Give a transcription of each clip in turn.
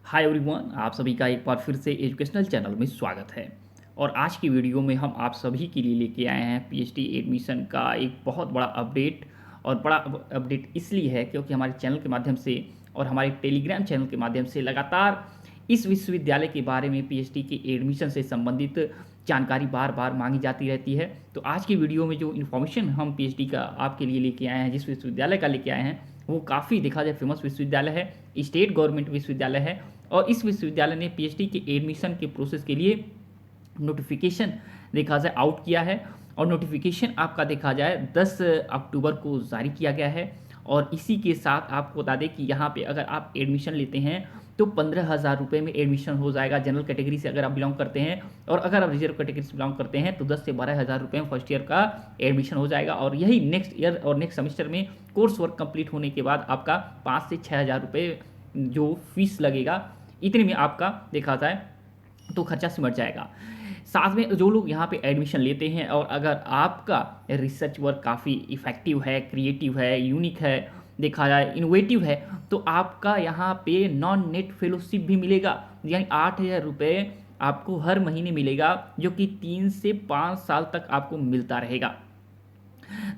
Hi everyone, आप सभी का एक बार फिर से एजुकेशनल चैनल में स्वागत है। और आज की वीडियो में हम आप सभी के लिए लेके आए हैं पीएचडी एडमिशन का एक बहुत बड़ा अपडेट। और बड़ा अपडेट इसलिए है क्योंकि हमारे चैनल के माध्यम से और हमारे टेलीग्राम चैनल के माध्यम से लगातार इस विश्वविद्यालय के बारे में पीएचडी के एडमिशन से संबंधित जानकारी बार बार मांगी जाती रहती है। तो आज की वीडियो में जो इन्फॉर्मेशन हम पीएचडी का आपके लिए लेके आए हैं, जिस विश्वविद्यालय का लेके आए हैं, वो काफ़ी देखा जाए फेमस विश्वविद्यालय है, स्टेट गवर्नमेंट विश्वविद्यालय है। और इस विश्वविद्यालय ने पीएचडी के एडमिशन के प्रोसेस के लिए नोटिफिकेशन देखा जाए आउट किया है। और नोटिफिकेशन आपका देखा जाए 10 अक्टूबर को जारी किया गया है। और इसी के साथ आपको बता दें कि यहाँ पे अगर आप एडमिशन लेते हैं तो 15,000 रुपये में एडमिशन हो जाएगा जनरल कैटेगरी से अगर आप बिलोंग करते हैं। और अगर आप रिजर्व कैटेगरी से बिलोंग करते हैं तो 10 से 12,000 रुपये में फर्स्ट ईयर का एडमिशन हो जाएगा। और यही नेक्स्ट ईयर और नेक्स्ट सेमेस्टर में कोर्स वर्क कंप्लीट होने के बाद आपका 5 से 6,000 रुपये जो फीस लगेगा, इतने में आपका देखा जाए तो खर्चा सिमट जाएगा। साथ में जो लोग यहाँ पे एडमिशन लेते हैं और अगर आपका रिसर्च वर्क काफ़ी इफ़ेक्टिव है, क्रिएटिव है, यूनिक है, देखा जाए इनोवेटिव है, तो आपका यहाँ पे नॉन नेट फेलोशिप भी मिलेगा। यानी 8,000 रुपये आपको हर महीने मिलेगा, जो कि 3 से 5 साल तक आपको मिलता रहेगा।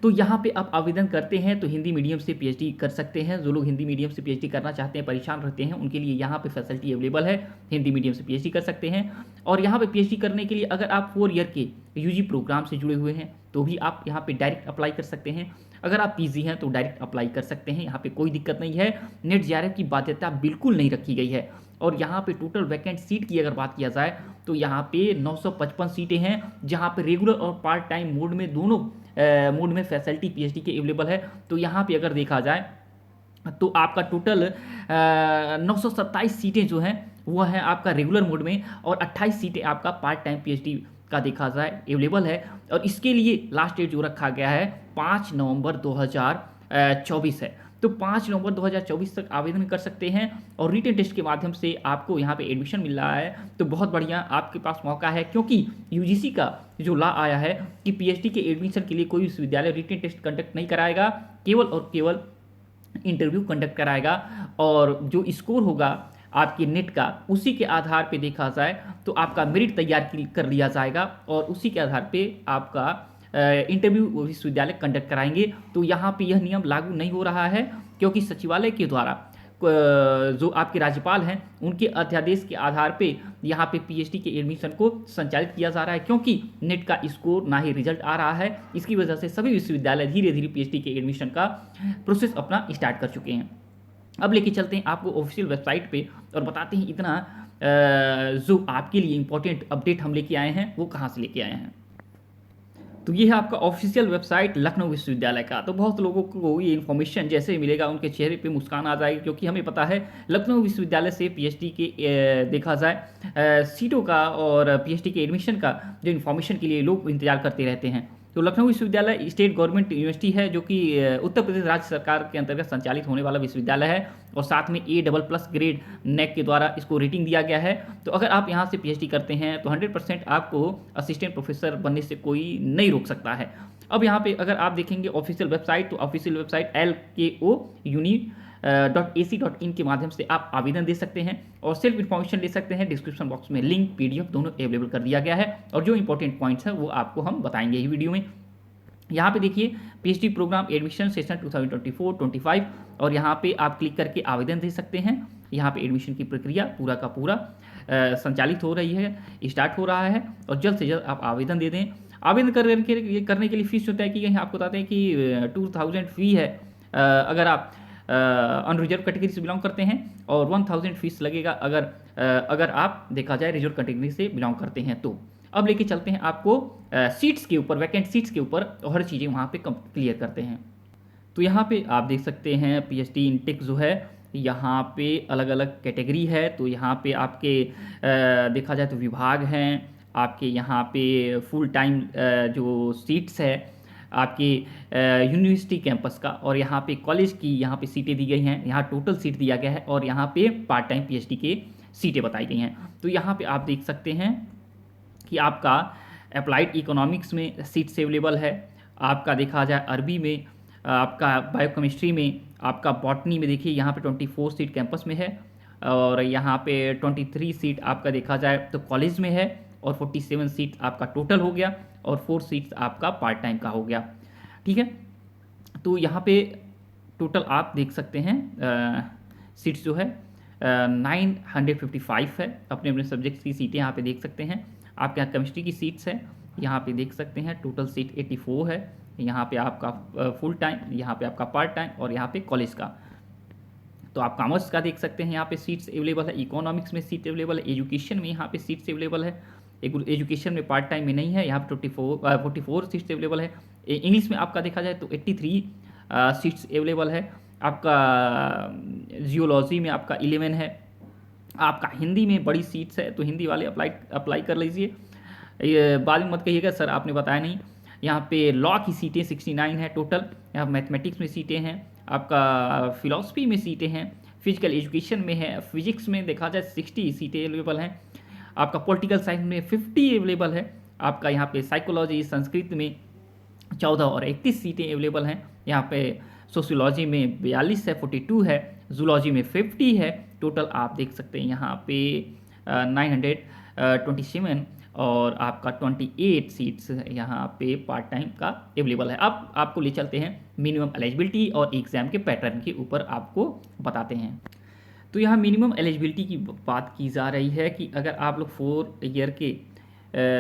तो यहाँ पे आप आवेदन करते हैं तो हिंदी मीडियम से पीएचडी कर सकते हैं। जो लोग हिंदी मीडियम से पीएचडी करना चाहते हैं, परेशान रहते हैं, उनके लिए यहाँ पे फैसिलिटी अवेलेबल है। हिंदी मीडियम से पीएचडी कर सकते हैं। और यहाँ पे पीएचडी करने के लिए अगर आप 4 ईयर के यूजी प्रोग्राम से जुड़े हुए हैं तो भी आप यहाँ पे डायरेक्ट अप्लाई कर सकते हैं। अगर आप पीजी हैं तो डायरेक्ट अप्लाई कर सकते हैं, यहाँ पे कोई दिक्कत नहीं है। नेट जेआरएफ की बाध्यता बिल्कुल नहीं रखी गई है। और यहाँ पे टोटल वैकेंट सीट की अगर बात किया जाए तो यहाँ पे 955 सीटें हैं, जहाँ पे रेगुलर और पार्ट टाइम मोड में दोनों मोड में फैसिलिटी पीएचडी के अवेलेबल है। तो यहाँ पे अगर देखा जाए तो आपका टोटल 927 सीटें जो हैं वो हैं आपका रेगुलर मोड में, और 28 सीटें आपका पार्ट टाइम पीएचडी का देखा जाए अवेलेबल है। और इसके लिए लास्ट डेट जो रखा गया है 5 नवंबर 2024 है। तो 5 नवंबर 2024 तक आवेदन कर सकते हैं। और रिटन टेस्ट के माध्यम से आपको यहाँ पे एडमिशन मिल रहा है, तो बहुत बढ़िया आपके पास मौका है। क्योंकि यूजीसी का जो लॉ आया है कि पीएचडी के एडमिशन के लिए कोई विश्वविद्यालय रिटन टेस्ट कंडक्ट नहीं कराएगा, केवल और केवल इंटरव्यू कंडक्ट कराएगा। और जो स्कोर होगा आपके नेट का, उसी के आधार पे देखा जाए तो आपका मेरिट तैयार कर लिया जाएगा, और उसी के आधार पे आपका इंटरव्यू विश्वविद्यालय कंडक्ट कराएंगे। तो यहाँ पे यह नियम लागू नहीं हो रहा है, क्योंकि सचिवालय के द्वारा जो आपके राज्यपाल हैं उनके अध्यादेश के आधार पे यहाँ पे पीएचडी के एडमिशन को संचालित किया जा रहा है। क्योंकि नेट का स्कोर ना ही रिजल्ट आ रहा है, इसकी वजह से सभी विश्वविद्यालय धीरे धीरे पीएचडी के एडमिशन का प्रोसेस अपना स्टार्ट कर चुके हैं। अब लेके चलते हैं आपको ऑफिशियल वेबसाइट पे और बताते हैं इतना जो आपके लिए इंपॉर्टेंट अपडेट हम लेके आए हैं वो कहाँ से लेके आए हैं। तो ये है आपका ऑफिशियल वेबसाइट लखनऊ विश्वविद्यालय का। तो बहुत लोगों को ये इन्फॉर्मेशन जैसे ही मिलेगा उनके चेहरे पे मुस्कान आ जाएगी, क्योंकि हमें पता है लखनऊ विश्वविद्यालय से पीएचडी के देखा जाए सीटों का और पीएचडी के एडमिशन का जो इन्फॉर्मेशन के लिए लोग इंतजार करते रहते हैं। तो लखनऊ विश्वविद्यालय स्टेट गवर्नमेंट यूनिवर्सिटी है, जो कि उत्तर प्रदेश राज्य सरकार के अंतर्गत संचालित होने वाला विश्वविद्यालय है। और साथ में A++ ग्रेड नेक के द्वारा इसको रेटिंग दिया गया है। तो अगर आप यहाँ से पीएचडी करते हैं तो 100% आपको असिस्टेंट प्रोफेसर बनने से कोई नहीं रोक सकता है। अब यहाँ पे अगर आप देखेंगे ऑफिशियल वेबसाइट, तो ऑफिशियल वेबसाइट LKOUni.ac.in के माध्यम से आप आवेदन दे सकते हैं और सेल्फ इन्फॉर्मेशन ले सकते हैं। डिस्क्रिप्शन बॉक्स में लिंक PDF दोनों अवेलेबल कर दिया गया है। और जो इंपॉर्टेंट पॉइंट्स हैं वो आपको हम बताएंगे इस वीडियो में। यहाँ पे देखिए पीएचडी प्रोग्राम एडमिशन सेशन 2024-25, और यहाँ पे आप क्लिक करके आवेदन दे सकते हैं। यहाँ पे एडमिशन की प्रक्रिया पूरा का पूरा संचालित हो रही है, स्टार्ट हो रहा है, और जल्द से जल्द आप आवेदन दे दें। आवेदन करने के लिए फीस जो तय की गई है, आपको बताते हैं कि 2,000 फी है अगर आप अनरिजर्व कैटेगरी से बिलोंग करते हैं, और 1,000 फीस लगेगा अगर आप देखा जाए रिजर्व कैटेगरी से बिलोंग करते हैं। तो अब लेके चलते हैं आपको सीट्स के ऊपर, वैकेंट सीट्स के ऊपर, और हर चीज़ें वहाँ पे क्लियर करते हैं। तो यहाँ पे आप देख सकते हैं पीएचडी इनटेक जो है, यहाँ पे अलग अलग कैटेगरी है। तो यहाँ पे आपके देखा जाए तो विभाग हैं, आपके यहाँ पे फुल टाइम जो सीट्स है आपके यूनिवर्सिटी कैंपस का, और यहाँ पे कॉलेज की यहाँ पे सीटें दी गई हैं। यहाँ टोटल सीट दिया गया है, और यहाँ पे पार्ट टाइम पीएचडी के सीटें बताई गई हैं। तो यहाँ पे आप देख सकते हैं कि आपका अप्लाइड इकोनॉमिक्स में सीट्स अवेलेबल है, आपका देखा जाए अरबी में, आपका बायोकेमिस्ट्री में, आपका बॉटनी में देखिए यहाँ पे 24 सीट कैंपस में है, और यहाँ पे 23 सीट आपका देखा जाए तो कॉलेज में है, और 47 सीट आपका टोटल हो गया, और 4 सीट्स आपका पार्ट टाइम का हो गया। ठीक है, तो यहाँ पे टोटल आप देख सकते हैं सीट्स जो है 955 है। अपने अपने सब्जेक्ट्स की सीटें यहाँ पे देख सकते हैं। आपके यहाँ केमिस्ट्री की सीट्स है, यहाँ पे देख सकते हैं टोटल सीट 84 है। यहाँ पे आपका फुल टाइम, यहाँ पे आपका पार्ट टाइम, और यहाँ पे कॉलेज का। तो आप कॉमर्स का देख सकते हैं, यहाँ पे सीट्स अवेलेबल है। इकोनॉमिक्स में सीट अवेलेबल है। एजुकेशन में यहाँ पे सीट्स अवेलेबल है। एजुकेशन में पार्ट टाइम में नहीं है, यहाँ पे 44 सीट्स अवेलेबल है। इंग्लिश में आपका देखा जाए तो 83 सीट्स अवेलेबल है। आपका जियोलॉजी में आपका 11 है। आपका हिंदी में बड़ी सीट्स है, तो हिंदी वाले अप्लाई कर लीजिए। ये बाद में मत कहिएगा सर आपने बताया नहीं। यहाँ पे लॉ की सीटें 69 है टोटल। यहाँ मैथमेटिक्स में सीटें हैं, आपका फिलॉसफी में सीटें हैं, फिजिकल एजुकेशन में है, फिजिक्स में देखा जाए 60 सीटें अवेलेबल हैं। आपका पॉलिटिकल साइंस में 50 अवेलेबल है। आपका यहाँ पे साइकोलॉजी संस्कृत में 14 और 31 सीटें अवेलेबल हैं। यहाँ पे सोशियोलॉजी में 42 है, 42 है, जूलॉजी में 50 है। टोटल आप देख सकते हैं यहाँ पे 927 और आपका 28 सीट्स यहाँ पे पार्ट टाइम का अवेलेबल है। अब आपको ले चलते हैं मिनिमम एलिजिबिलिटी और एग्ज़ाम के पैटर्न के ऊपर आपको बताते हैं। तो यहाँ मिनिमम एलिजिबिलिटी की बात की जा रही है कि अगर आप लोग 4 ईयर के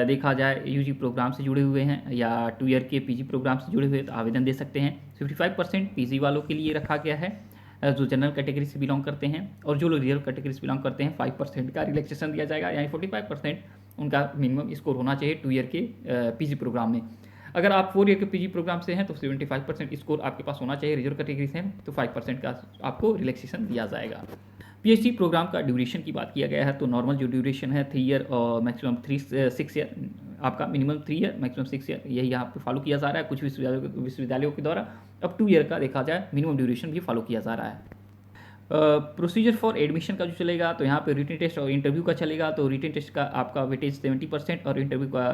देखा जाए यूजी प्रोग्राम से जुड़े हुए हैं या 2 ईयर के पीजी प्रोग्राम से जुड़े हुए हैं तो आवेदन दे सकते हैं। 55% पीजी वालों के लिए रखा गया है जो जनरल कैटेगरी से बिलोंग करते हैं, और जो लोग रिजर्व कैटेगरी से बिलोंग करते हैं 5% का रिलैक्सेशन दिया जाएगा, यानी 45% उनका मिनिमम स्कोर होना चाहिए 2 ईयर के पीजी प्रोग्राम में। अगर आप 4 ईयर के पीजी प्रोग्राम से हैं तो 75% स्कोर आपके पास होना चाहिए। रिजर्व कैटेगरी से हैं तो 5% का आपको रिलैक्सेशन दिया जाएगा। पीएचडी प्रोग्राम का ड्यूरेशन की बात किया गया है तो नॉर्मल जो ड्यूरेशन है 3 ईयर और मैक्सिमम 6 ईयर, आपका मिनिमम 3 ईयर मैक्सिमम 6 ईयर, यही यहाँ पे फॉलो किया जा रहा है। कुछ विश्वविद्यालयों के द्वारा अब 2 ईयर का देखा जाए मिनिमम ड्यूरेशन भी फॉलो किया जा रहा है। प्रोसीजर फॉर एडमिशन का जो चलेगा तो यहाँ पे रिटन टेस्ट और इंटरव्यू का चलेगा। तो रिटन टेस्ट का आपका वेटेज 70% और इंटरव्यू का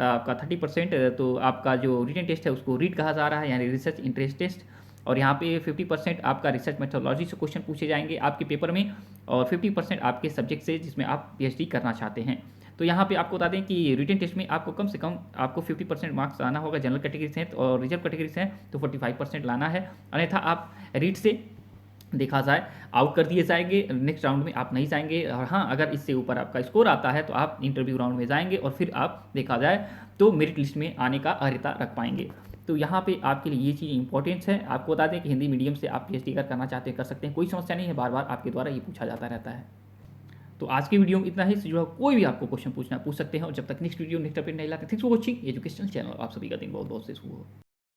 आपका 30%। तो आपका जो रिटन टेस्ट है उसको रीड कहा जा रहा है, यानी रिसर्च इंटरेस्ट टेस्ट। और यहाँ पे 50% आपका रिसर्च मेथोडोलॉजी से क्वेश्चन पूछे जाएंगे आपके पेपर में, और 50% आपके सब्जेक्ट से जिसमें आप पीएचडी करना चाहते हैं। तो यहाँ पे आपको बता दें कि रिटन टेस्ट में आपको कम से कम आपको 50% मार्क्स लाना होगा जनरल कैटेगरी से, और रिजर्व कैटेगरी से हैं तो 45% लाना है, अन्यथा आप रीड से देखा जाए आउट कर दिए जाएंगे, नेक्स्ट राउंड में आप नहीं जाएंगे। और हाँ, अगर इससे ऊपर आपका स्कोर आता है तो आप इंटरव्यू राउंड में जाएंगे, और फिर आप देखा जाए तो मेरिट लिस्ट में आने का अर्हता रख पाएंगे। तो यहाँ पे आपके लिए ये चीज़ इंपॉर्टेंस है। आपको बता दें कि हिंदी मीडियम से आप पीएचडी करना चाहते हैं कर सकते हैं, कोई समस्या नहीं है। बार बार आपके द्वारा ये पूछा जाता रहता है। तो आज की वीडियो में इतना ही। इससे जुड़ा कोई भी आपको क्वेश्चन पूछना पूछ सकते हैं, और जब तक नेक्स्ट वीडियो नेक्स्ट अपडेट नहीं लाते, thanks for watching educational channel. आप सभी का दिन बहुत बहुत से शुभ हो।